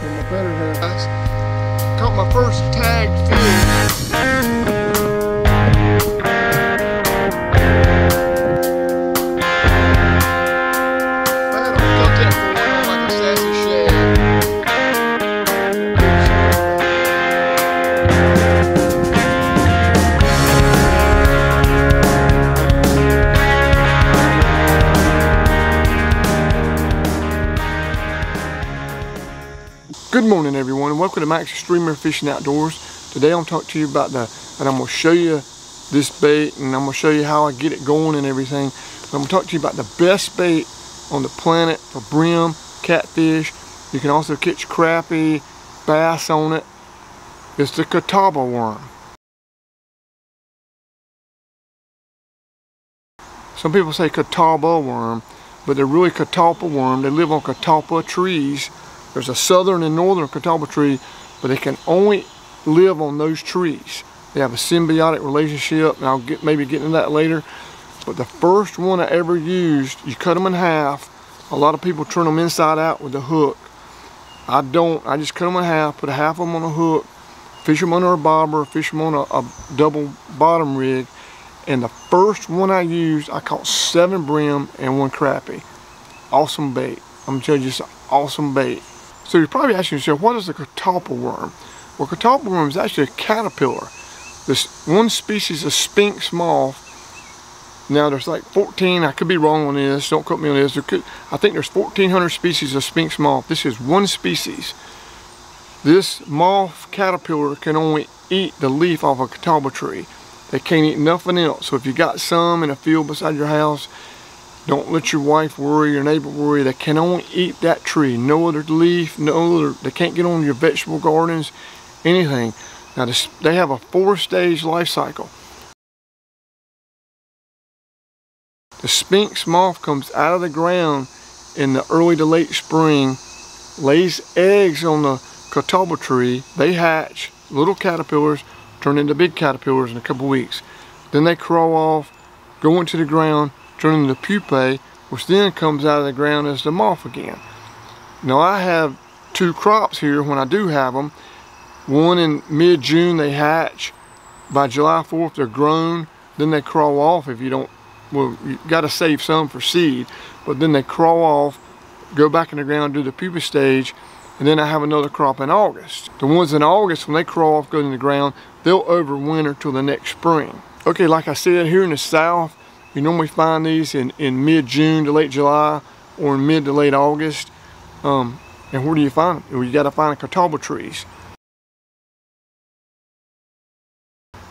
from my better house. Caught my first tagged fish. Good morning everyone, and welcome to Max Streamer Fishing Outdoors. Today I'm talking to you about and I'm going to show you this bait, and I'm going to show you how I get it going and everything. But I'm going to talk to you about the best bait on the planet for brim, catfish. You can also catch crappie, bass on it. It's the Catalpa worm. Some people say Catawba worm, but they're really Catalpa worm. They live on Catalpa trees. There's a southern and northern Catawba tree, but they can only live on those trees. They have a symbiotic relationship, and I'll maybe get into that later. But the first one I ever used, you cut them in half. A lot of people turn them inside out with a hook. I don't. I just cut them in half, put a half of them on a hook, fish them under a bobber, fish them on a double bottom rig. And the first one I used, I caught 7 brim and 1 crappie. Awesome bait. I'm gonna tell you, just awesome bait. So you're probably asking yourself, what is a Catalpa worm? Well, Catalpa worm is actually a caterpillar. This one species of sphinx moth. Now there's like 14, I could be wrong on this, don't quote me on this. I think there's 1,400 species of sphinx moth. This is one species. This moth caterpillar can only eat the leaf off a Catawba tree. They can't eat nothing else. So if you got some in a field beside your house, don't let your wife worry, your neighbor worry. They can only eat that tree. No other leaf, no other, they can't get on your vegetable gardens, anything. Now they have a 4-stage life cycle. The sphinx moth comes out of the ground in the early to late spring, lays eggs on the Catawba tree. They hatch, little caterpillars, turn into big caterpillars in a couple weeks. Then they crawl off, go into the ground, turn into pupae, which then comes out of the ground as the moth again. Now I have 2 crops here when I do have them. One in mid-June they hatch. By July 4th they're grown. Then they crawl off if you don't, well, you got to save some for seed. But then they crawl off, go back in the ground, do the pupa stage, and then I have another crop in August. The ones in August, when they crawl off, go in the ground, they'll overwinter till the next spring. Okay, like I said, here in the south, you normally find these in mid-June to late July, or in mid to late August. And where do you find them? Well, you got to find Catawba trees.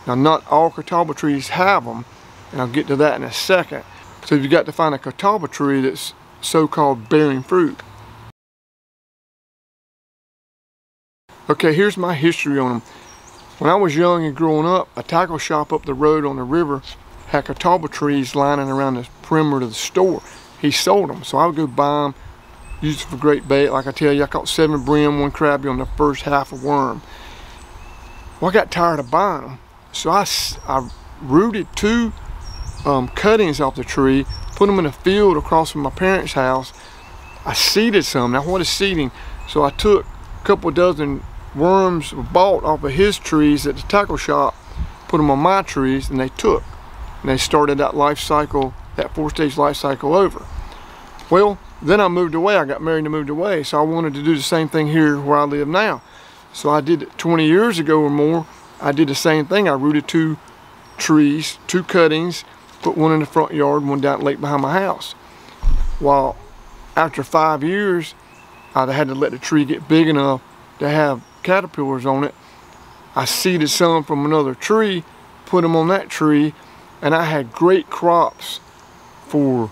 Now, not all Catawba trees have them, and I'll get to that in a second. So you got to find a Catawba tree that's so-called bearing fruit. Okay, here's my history on them. When I was young and growing up, a tackle shop up the road on the river had Catawba trees lining around the perimeter of the store. He sold them, so I would go buy them, use them for great bait. Like I tell you, I caught 7 brim, 1 crappie on the first half of worm. Well, I got tired of buying them, so I rooted 2 cuttings off the tree, put them in a field across from my parents' house. I seeded some. Now, what is seeding? So I took a couple dozen worms bought off of his trees at the tackle shop, put them on my trees, and they took. And they started that life cycle, that 4-stage life cycle over. Well, then I moved away. I got married and moved away. So I wanted to do the same thing here where I live now. So I did it 20 years ago or more. I did the same thing. I rooted 2 trees, 2 cuttings, put one in the front yard and one down the lake behind my house. Well, after 5 years, I had to let the tree get big enough to have caterpillars on it. I seeded some from another tree, put them on that tree, and I had great crops for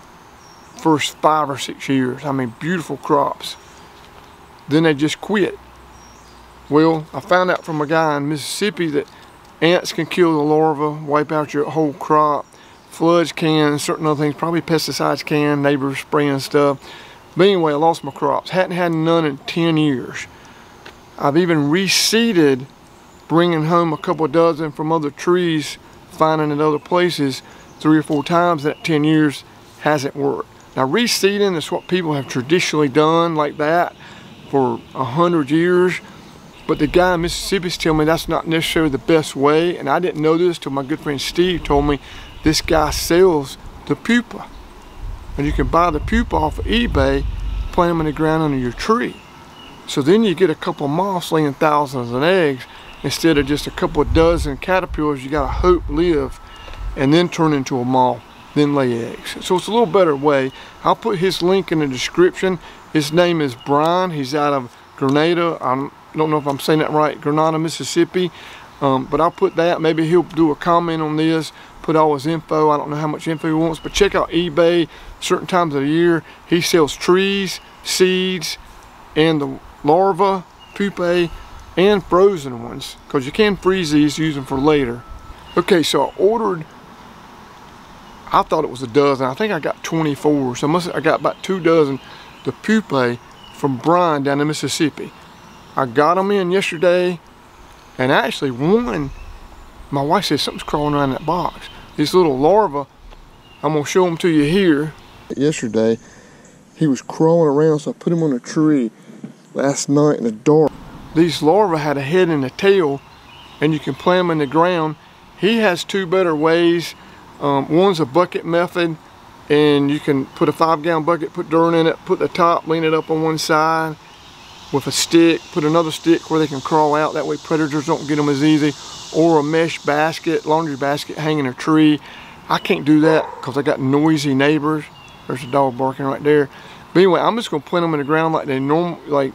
first 5 or 6 years. I mean, beautiful crops. Then they just quit. Well, I found out from a guy in Mississippi that ants can kill the larva, wipe out your whole crop. Floods can, certain other things, probably pesticides can, neighbors spraying stuff. But anyway, I lost my crops. Hadn't had none in 10 years. I've even reseeded, bringing home a couple dozen from other trees, finding in other places 3 or 4 times in 10 years. Hasn't worked. Now, reseeding is what people have traditionally done like that. for 100 years. But the guy in Mississippi's telling me that's not necessarily the best way, and I didn't know this till my good friend Steve told me this guy sells the pupa. And you can buy the pupa off of eBay, plant them in the ground under your tree. So then you get a couple of moths laying thousands of eggs instead of just a couple of dozen caterpillars you gotta hope live and then turn into a moth, then lay eggs. So it's a little better way. I'll put his link in the description. His name is Brian. He's out of Grenada. I don't know if I'm saying that right, Grenada, Mississippi. But I'll put that. Maybe he'll do a comment on this, put all his info. I don't know how much info he wants, but check out eBay. Certain times of the year, he sells trees, seeds, and the larvae, pupae, and frozen ones, because you can freeze these, use them for later. Okay, so I ordered, I thought it was a dozen. I think I got 24, so I got about 2 dozen the pupae from Brian down in Mississippi. I got them in yesterday, and actually one, my wife said something's crawling around that box. These little larvae, I'm gonna show them to you here. Yesterday, he was crawling around, so I put him on a tree last night in the dark. These larvae had a head and a tail, and you can plant them in the ground. He has 2 better ways. One's a bucket method, and you can put a 5-gallon bucket, put dirt in it, put the top, lean it up on one side with a stick, put another stick where they can crawl out. That way predators don't get them as easy. Or a mesh basket, laundry basket hanging a tree. I can't do that because I got noisy neighbors. There's a dog barking right there. But anyway, I'm just gonna plant them in the ground like they normal, like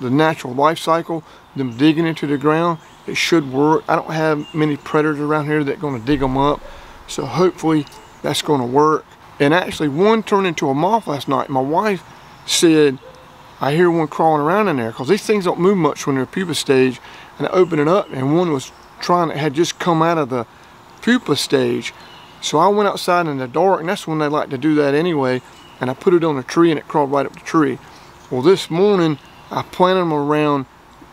the natural life cycle, them digging into the ground. It should work. I don't have many predators around here that are gonna dig them up. So hopefully that's gonna work. And actually one turned into a moth last night. My wife said, I hear one crawling around in there, because these things don't move much when they're pupa stage. And I opened it up, and one was had just come out of the pupa stage. So I went outside in the dark, and that's when they like to do that anyway, and I put it on a tree and it crawled right up the tree. Well, this morning I planted them around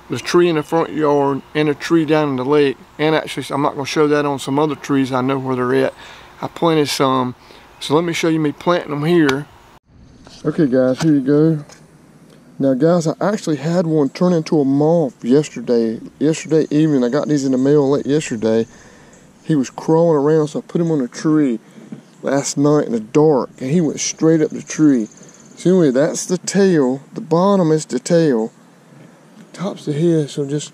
the tree in the front yard and a tree down in the lake. And actually, I'm not gonna show that on some other trees, I know where they're at. I planted some, so let me show you me planting them here. Okay guys, here you go. Now guys, I actually had one turn into a moth yesterday evening. I got these in the mail late yesterday. He was crawling around, so I put him on a tree last night in the dark, and he went straight up the tree. So anyway, that's the tail. The bottom is the tail. Top's the head, so just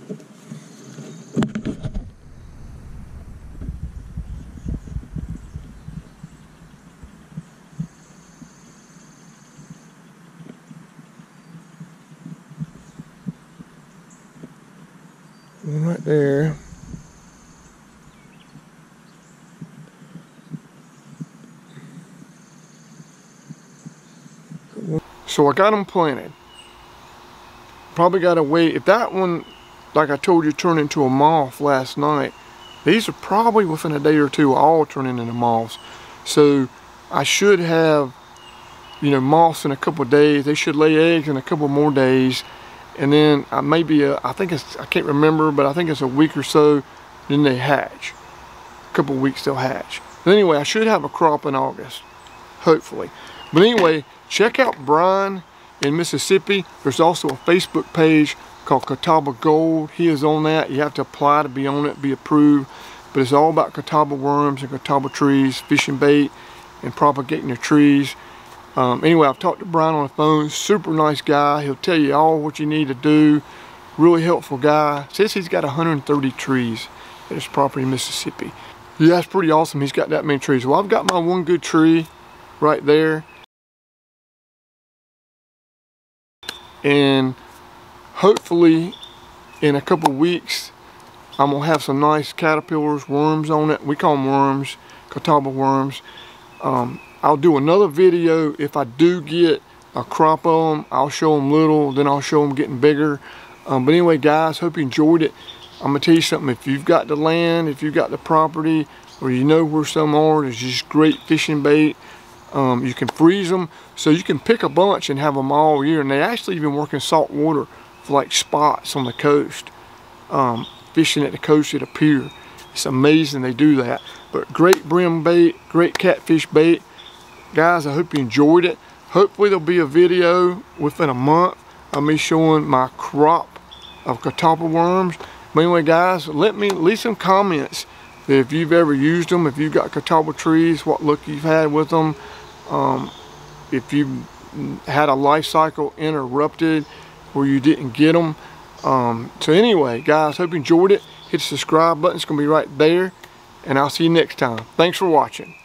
right there. So I got them planted. Probably got to wait. If that one, like I told you, turned into a moth last night, these are probably within a day or two all turning into moths. So I should have, you know, moths in a couple of days. They should lay eggs in a couple more days. And then I think it's, I can't remember, but I think it's a week or so, then they hatch. A couple of weeks they'll hatch. But anyway, I should have a crop in August, hopefully. But anyway, check out Brian in Mississippi. There's also a Facebook page called Catawba Gold. He is on that. You have to apply to be on it, be approved. But it's all about Catalpa worms and Catawba trees, fishing bait, and propagating the trees. Anyway, I've talked to Brian on the phone. Super nice guy. He'll tell you all what you need to do. Really helpful guy. Says he's got 130 trees at his property in Mississippi. Yeah, that's pretty awesome. He's got that many trees. Well, I've got my one good tree right there. And hopefully in a couple of weeks, I'm gonna have some nice caterpillars, worms on it. We call them worms, Catalpa worms. I'll do another video if I do get a crop of them. I'll show them little, then I'll show them getting bigger. But anyway, guys, hope you enjoyed it. I'm gonna tell you something. If you've got the land, if you've got the property, or you know where some are, there's just great fishing bait. You can freeze them, so you can pick a bunch and have them all year. And they actually even work in salt water for like spots on the coast. Fishing at the coast at a pier. It's amazing they do that. But great brim bait, great catfish bait. Guys, I hope you enjoyed it. Hopefully there'll be a video within a month. of me showing my crop of Catalpa worms. But anyway, guys, leave some comments if you've ever used them, if you've got Catawba trees, what luck you've had with them, if you've had a life cycle interrupted where you didn't get them. So anyway, guys, hope you enjoyed it. Hit the subscribe button, it's going to be right there, and I'll see you next time. Thanks for watching.